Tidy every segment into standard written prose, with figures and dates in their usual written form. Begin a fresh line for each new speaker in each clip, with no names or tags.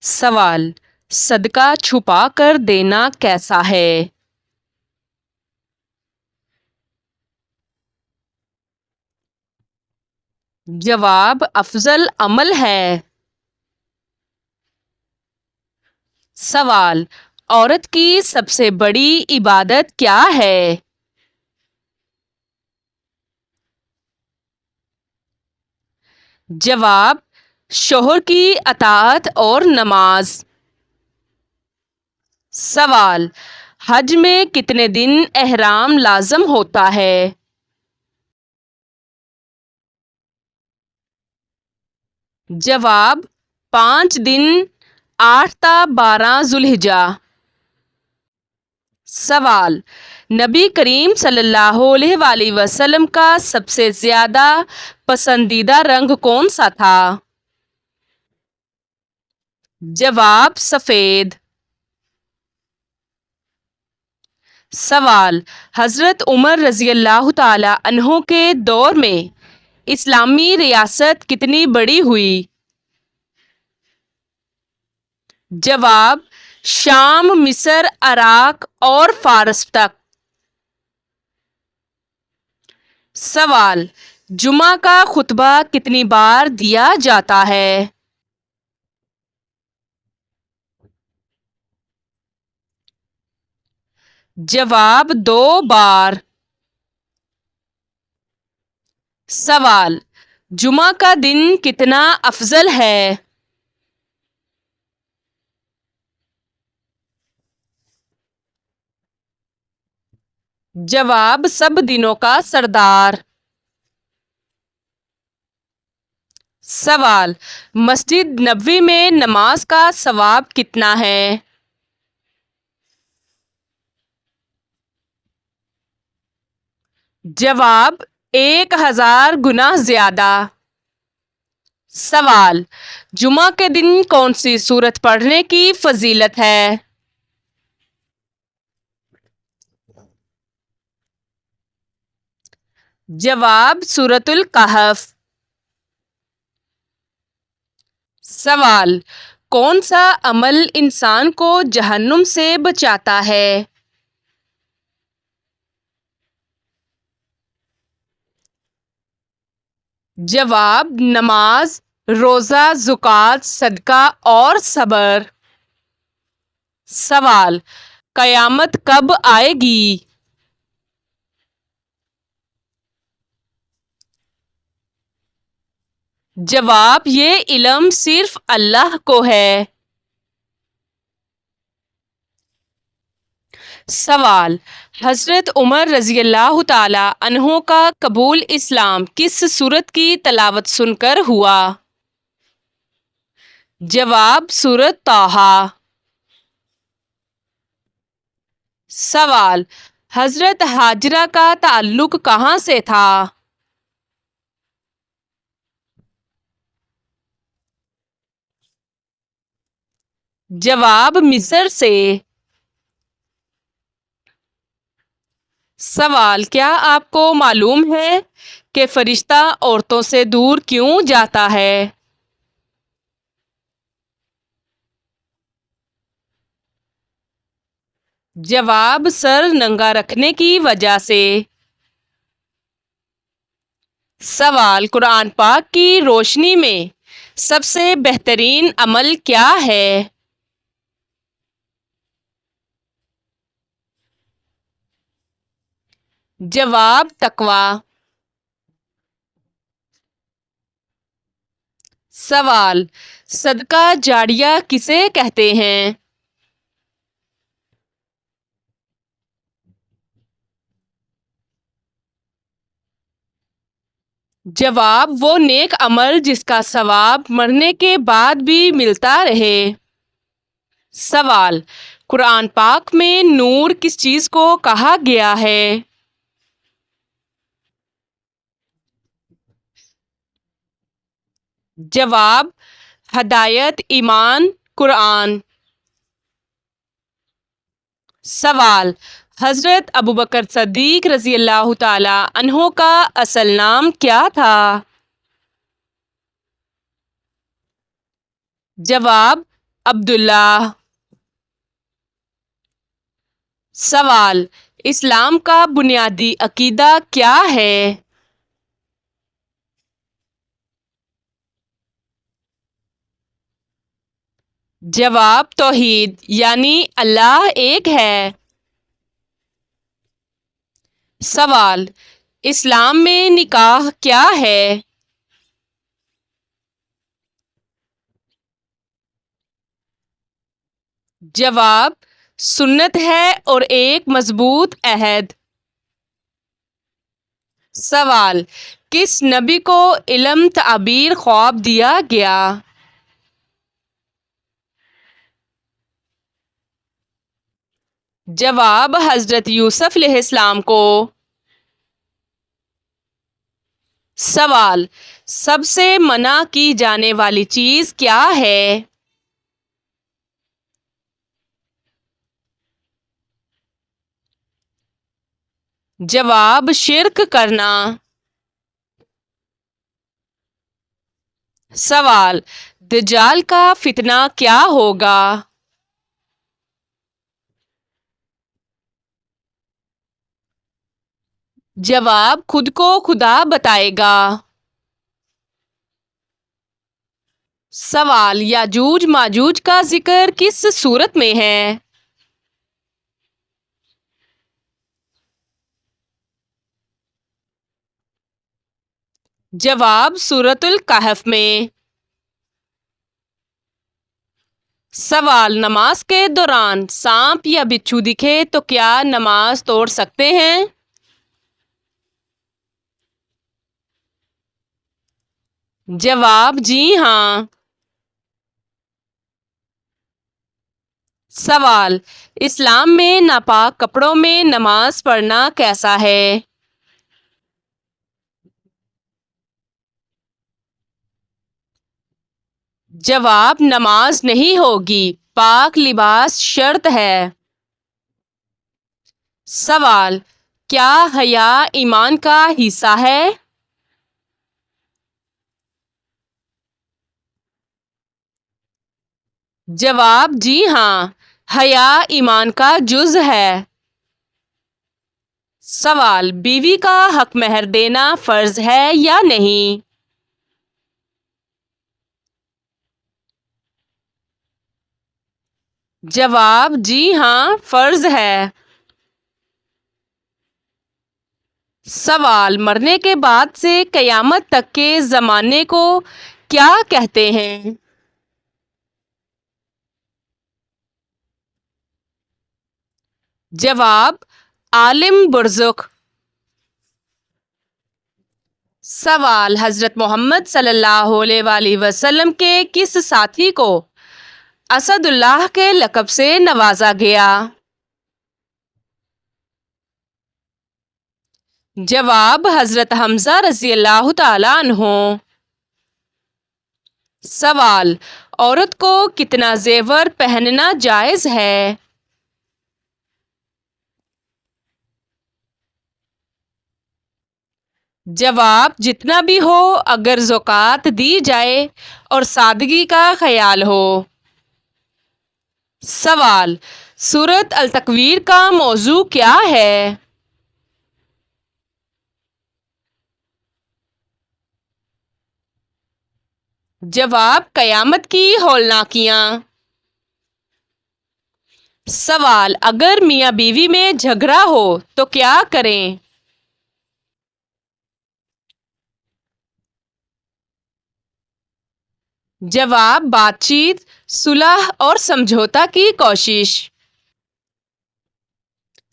سوال: صدقہ چھپا کر دینا کیسا ہے؟ جواب: افضل عمل ہے۔ سوال: عورت کی سب سے بڑی عبادت کیا ہے؟ جواب: شوہر کی اطاعت اور نماز۔ سوال: حج میں کتنے دن احرام لازم ہوتا ہے؟ جواب: 5 دن 8 تا 12 ذوالحجہ۔ سوال: نبی کریم صلی اللہ علیہ وآلہ وسلم کا سب سے زیادہ پسندیدہ رنگ کون سا تھا؟ جواب: سفید۔ سوال: حضرت عمر رضی اللہ تعالی عنہ کے دور میں اسلامی ریاست کتنی بڑی ہوئی؟ جواب: شام، مصر، عراق اور فارس تک۔ سوال: جمعہ کا خطبہ کتنی بار دیا جاتا ہے؟ جواب: 2 بار۔ سوال: جمعہ کا دن کتنا افضل ہے؟ جواب: سب دنوں کا سردار۔ سوال: مسجد نبوی میں نماز کا ثواب کتنا ہے؟ جواب: 1000 گنا زیادہ۔ سوال: جمعہ کے دن کون سی سورت پڑھنے کی فضیلت ہے؟ جواب: سورۃ الکہف۔ سوال: کون سا عمل انسان کو جہنم سے بچاتا ہے؟ جواب: نماز، روزہ، زکوٰۃ، صدقہ اور صبر۔ سوال: قیامت کب آئے گی؟ جواب: یہ علم صرف اللہ کو ہے۔ سوال: حضرت عمر رضی اللہ تعالی عنہ کا قبول اسلام کس سورت کی تلاوت سن کر ہوا؟ جواب: سورۃ طٰہٰ۔ سوال: حضرت ہاجرہ کا تعلق کہاں سے تھا؟ جواب: مصر سے۔ سوال: کیا آپ کو معلوم ہے کہ فرشتہ عورتوں سے دور کیوں جاتا ہے؟ جواب: سر ننگا رکھنے کی وجہ سے۔ سوال: قرآن پاک کی روشنی میں سب سے بہترین عمل کیا ہے؟ جواب: تقویٰ۔ سوال: صدقہ جاریہ کسے کہتے ہیں؟ جواب: وہ نیک عمل جس کا ثواب مرنے کے بعد بھی ملتا رہے۔ سوال: قرآن پاک میں نور کس چیز کو کہا گیا ہے؟ جواب: ہدایت، ایمان، قرآن۔ سوال: حضرت ابوبکر صدیق رضی اللہ تعالی عنہ کا اصل نام کیا تھا؟ جواب: عبداللہ۔ سوال: اسلام کا بنیادی عقیدہ کیا ہے؟ جواب: توحید، یعنی اللہ ایک ہے۔ سوال: اسلام میں نکاح کیا ہے؟ جواب: سنت ہے اور ایک مضبوط عہد۔ سوال: کس نبی کو علم تعبیر خواب دیا گیا؟ جواب: حضرت یوسف علیہ السلام کو۔ سوال: سب سے منع کی جانے والی چیز کیا ہے؟ جواب: شرک کرنا۔ سوال: دجال کا فتنہ کیا ہوگا؟ جواب: خود کو خدا بتائے گا۔ سوال: یاجوج ماجوج کا ذکر کس سورت میں ہے؟ جواب: سورۃ الکہف میں۔ سوال: نماز کے دوران سانپ یا بچھو دکھے تو کیا نماز توڑ سکتے ہیں؟ جواب: جی ہاں۔ سوال: اسلام میں ناپاک کپڑوں میں نماز پڑھنا کیسا ہے؟ جواب: نماز نہیں ہوگی، پاک لباس شرط ہے۔ سوال: کیا حیا ایمان کا حصہ ہے؟ جواب: جی ہاں، حیا ایمان کا جز ہے۔ سوال: بیوی کا حق مہر دینا فرض ہے یا نہیں؟ جواب: جی ہاں، فرض ہے۔ سوال: مرنے کے بعد سے قیامت تک کے زمانے کو کیا کہتے ہیں؟ جواب: عالم برزخ۔ سوال: حضرت محمد صلی اللہ علیہ وآلہ وسلم کے کس ساتھی کو اسد اللہ کے لقب سے نوازا گیا؟ جواب: حضرت حمزہ رضی اللہ تعالیٰ عنہ۔ سوال: عورت کو کتنا زیور پہننا جائز ہے؟ جواب: جتنا بھی ہو اگر زکوٰۃ دی جائے اور سادگی کا خیال ہو۔ سوال: سورۃ التکویر کا موضوع کیا ہے؟ جواب: قیامت کی ہولناکیاں۔ سوال: اگر میاں بیوی میں جھگڑا ہو تو کیا کریں؟ جواب: بات چیت، صلح اور سمجھوتا کی کوشش۔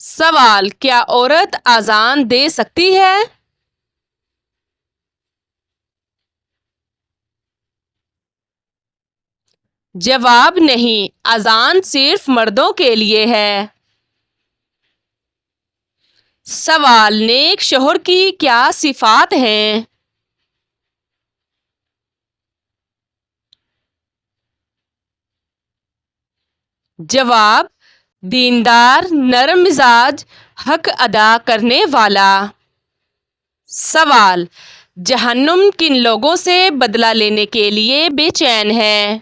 سوال: کیا عورت اذان دے سکتی ہے؟ جواب: نہیں، اذان صرف مردوں کے لیے ہے۔ سوال: نیک شوہر کی کیا صفات ہیں؟ جواب: دیندار، نرم مزاج، حق ادا کرنے والا۔ سوال: جہنم کن لوگوں سے بدلہ لینے کے لیے بے چین ہے؟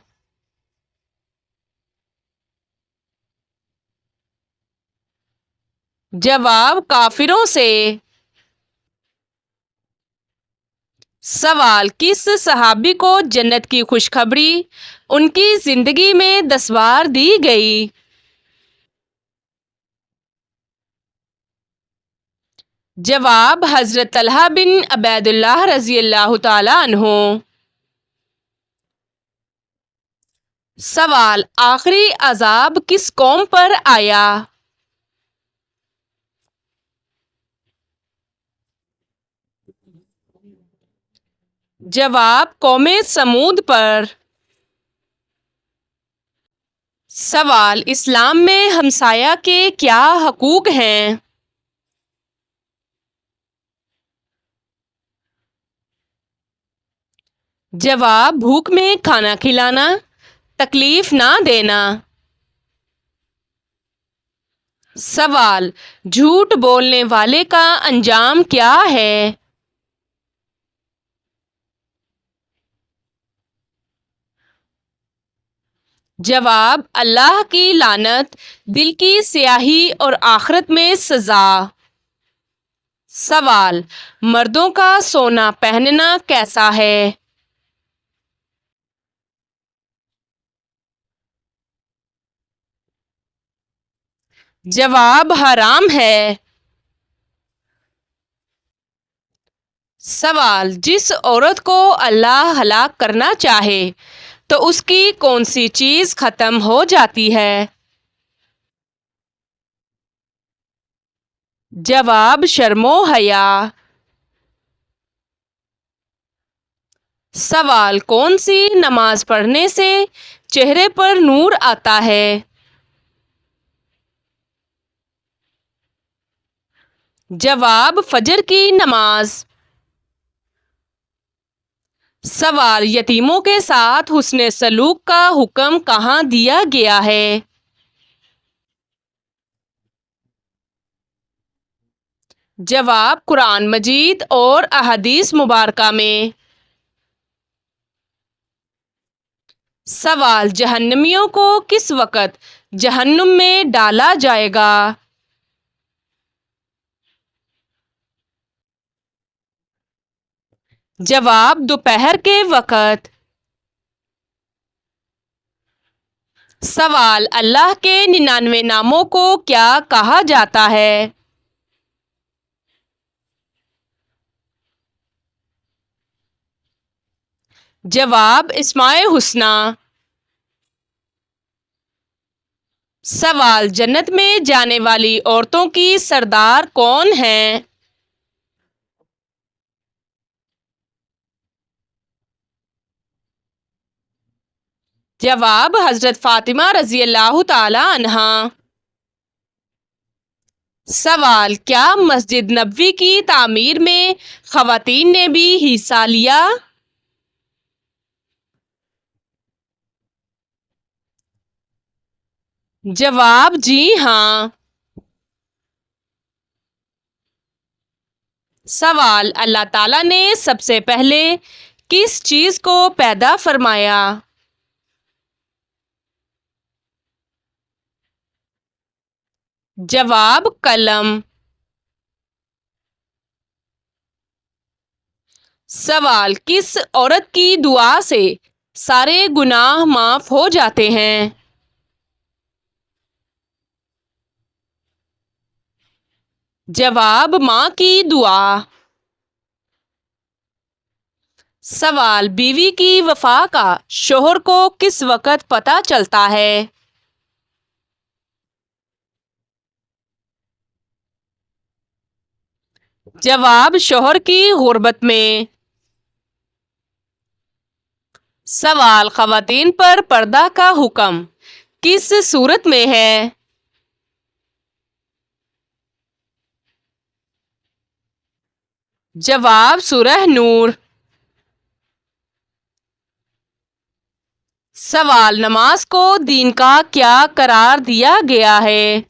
جواب کافروں سے۔ سوال کس صحابی کو جنت کی خوشخبری ان کی زندگی میں 10 بار دی گئی؟ جواب حضرت طلحہ بن عبید اللہ رضی اللہ تعالی عنہ۔ سوال آخری عذاب کس قوم پر آیا؟ جواب قوم سمود پر۔ سوال اسلام میں ہمسایہ کے کیا حقوق ہیں؟ جواب بھوک میں کھانا کھلانا، تکلیف نہ دینا۔ سوال جھوٹ بولنے والے کا انجام کیا ہے؟ جواب اللہ کی لعنت، دل کی سیاہی اور آخرت میں سزا۔ سوال مردوں کا سونا پہننا کیسا ہے؟ جواب حرام ہے۔ سوال جس عورت کو اللہ ہلاک کرنا چاہے تو اس کی کون سی چیز ختم ہو جاتی ہے؟ جواب شرم و حیا۔ سوال کون سی نماز پڑھنے سے چہرے پر نور آتا ہے؟ جواب فجر کی نماز۔ سوال یتیموں کے ساتھ حسن سلوک کا حکم کہاں دیا گیا ہے؟ جواب قرآن مجید اور احادیث مبارکہ میں۔ سوال جہنمیوں کو کس وقت جہنم میں ڈالا جائے گا؟ جواب دوپہر کے وقت۔ سوال اللہ کے 99 ناموں کو کیا کہا جاتا ہے؟ جواب اسماء الحسنی۔ سوال جنت میں جانے والی عورتوں کی سردار کون ہیں؟ جواب حضرت فاطمہ رضی اللہ تعالی عنہا۔ سوال کیا مسجد نبوی کی تعمیر میں خواتین نے بھی حصہ لیا؟ جواب جی ہاں۔ سوال اللہ تعالیٰ نے سب سے پہلے کس چیز کو پیدا فرمایا؟ جواب قلم۔ سوال کس عورت کی دعا سے سارے گناہ معاف ہو جاتے ہیں؟ جواب ماں کی دعا۔ سوال بیوی کی وفا کا شوہر کو کس وقت پتہ چلتا ہے؟ جواب شوہر کی غربت میں۔ سوال خواتین پر پردہ کا حکم کس صورت میں ہے؟ جواب سورہ نور۔ سوال نماز کو دین کا کیا قرار دیا گیا ہے؟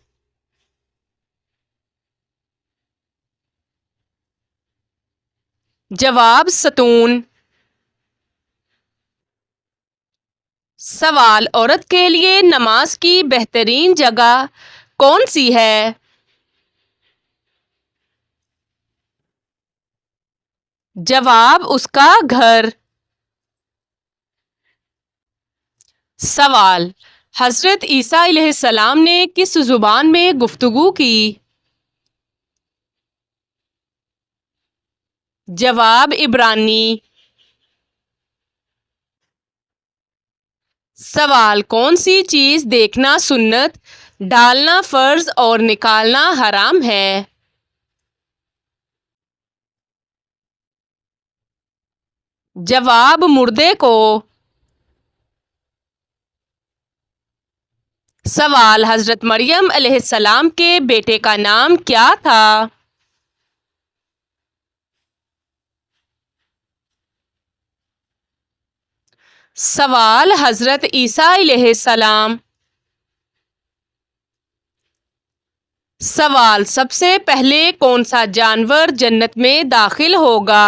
جواب ستون۔ سوال عورت کے لیے نماز کی بہترین جگہ کون سی ہے؟ جواب اس کا گھر. سوال: حضرت عیسیٰ علیہ السلام نے کس زبان میں گفتگو کی؟ جواب: عبرانی. سوال: کون سی چیز دیکھنا سنت، ڈالنا فرض اور نکالنا حرام ہے؟ جواب: مردے کو. سوال: حضرت مریم علیہ السلام کے بیٹے کا نام کیا تھا؟ سوال: حضرت عیسیٰ علیہ السلام. سوال: سب سے پہلے کون سا جانور جنت میں داخل ہوگا؟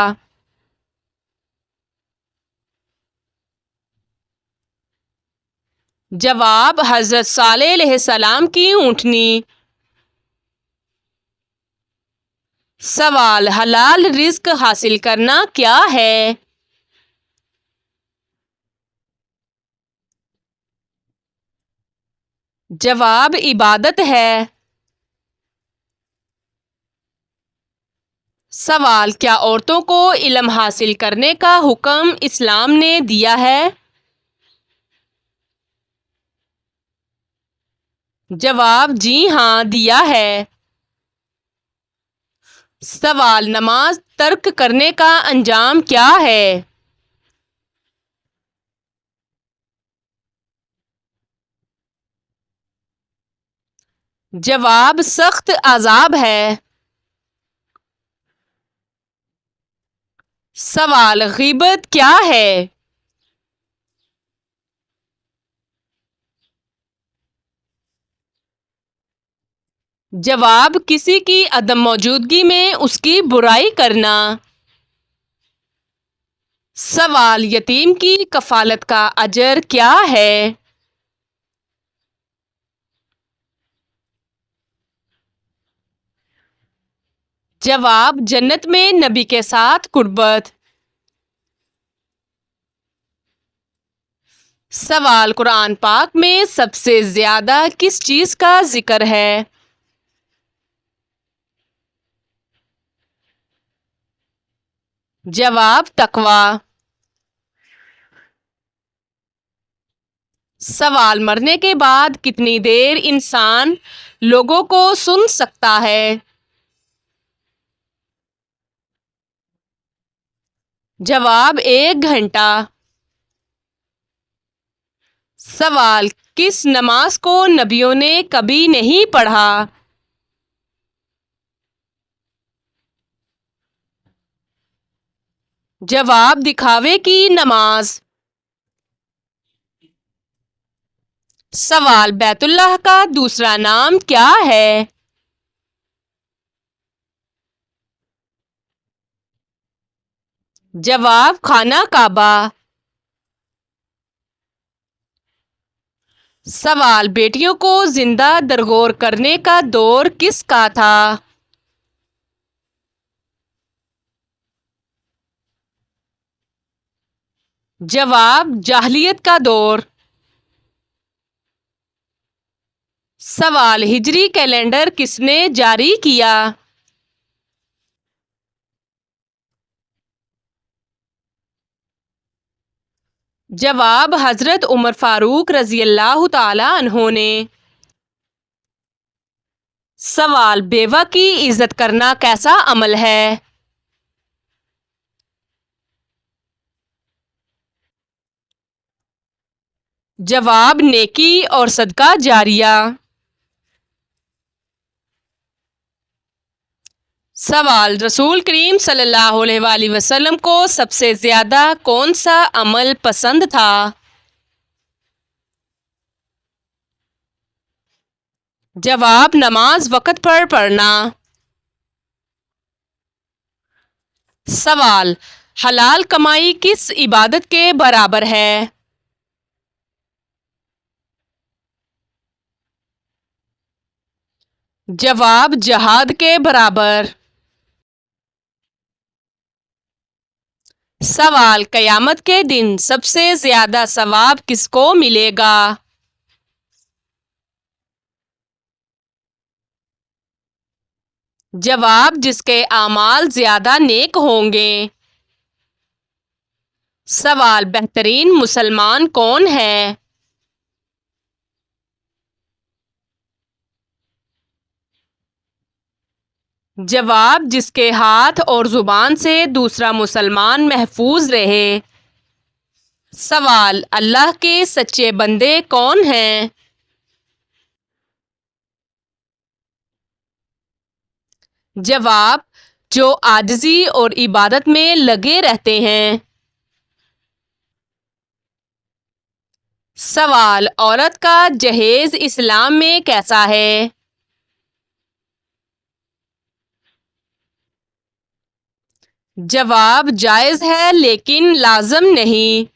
جواب: حضرت صالح علیہ السلام کی اونٹنی. سوال: حلال رزق حاصل کرنا کیا ہے؟ جواب: عبادت ہے. سوال: کیا عورتوں کو علم حاصل کرنے کا حکم اسلام نے دیا ہے؟ جواب: جی ہاں، دیا ہے. سوال: نماز ترک کرنے کا انجام کیا ہے؟ جواب: سخت عذاب ہے. سوال: غیبت کیا ہے؟ جواب: کسی کی عدم موجودگی میں اس کی برائی کرنا. سوال: یتیم کی کفالت کا اجر کیا ہے؟ جواب: جنت میں نبی کے ساتھ قربت. سوال: قرآن پاک میں سب سے زیادہ کس چیز کا ذکر ہے؟ جواب: تقوی. سوال: مرنے کے بعد کتنی دیر انسان لوگوں کو سن سکتا ہے؟ جواب: 1 گھنٹہ. سوال: کس نماز کو نبیوں نے کبھی نہیں پڑھا؟ جواب: دکھاوے کی نماز. سوال: بیت اللہ کا دوسرا نام کیا ہے؟ جواب: خانہ کعبہ. سوال: بیٹیوں کو زندہ درگور کرنے کا دور کس کا تھا؟ جواب: جاہلیت کا دور. سوال: ہجری کیلنڈر کس نے جاری کیا؟ جواب: حضرت عمر فاروق رضی اللہ تعالی عنہ نے. سوال: بیوہ کی عزت کرنا کیسا عمل ہے؟ جواب: نیکی اور صدقہ جاریہ. سوال: رسول کریم صلی اللہ علیہ وآلہ وسلم کو سب سے زیادہ کون سا عمل پسند تھا؟ جواب: نماز وقت پر پڑھنا. سوال: حلال کمائی کس عبادت کے برابر ہے؟ جواب: جہاد کے برابر. سوال، قیامت کے دن سب سے زیادہ ثواب کس کو ملے گا؟ جواب، جس کے اعمال زیادہ نیک ہوں گے۔ سوال، بہترین مسلمان کون ہے؟ جواب، جس کے ہاتھ اور زبان سے دوسرا مسلمان محفوظ رہے۔ سوال، اللہ کے سچے بندے کون ہیں؟ جواب، جو عاجزی اور عبادت میں لگے رہتے ہیں۔ سوال، عورت کا جہیز اسلام میں کیسا ہے؟ جواب، جائز ہے لیکن لازم نہیں۔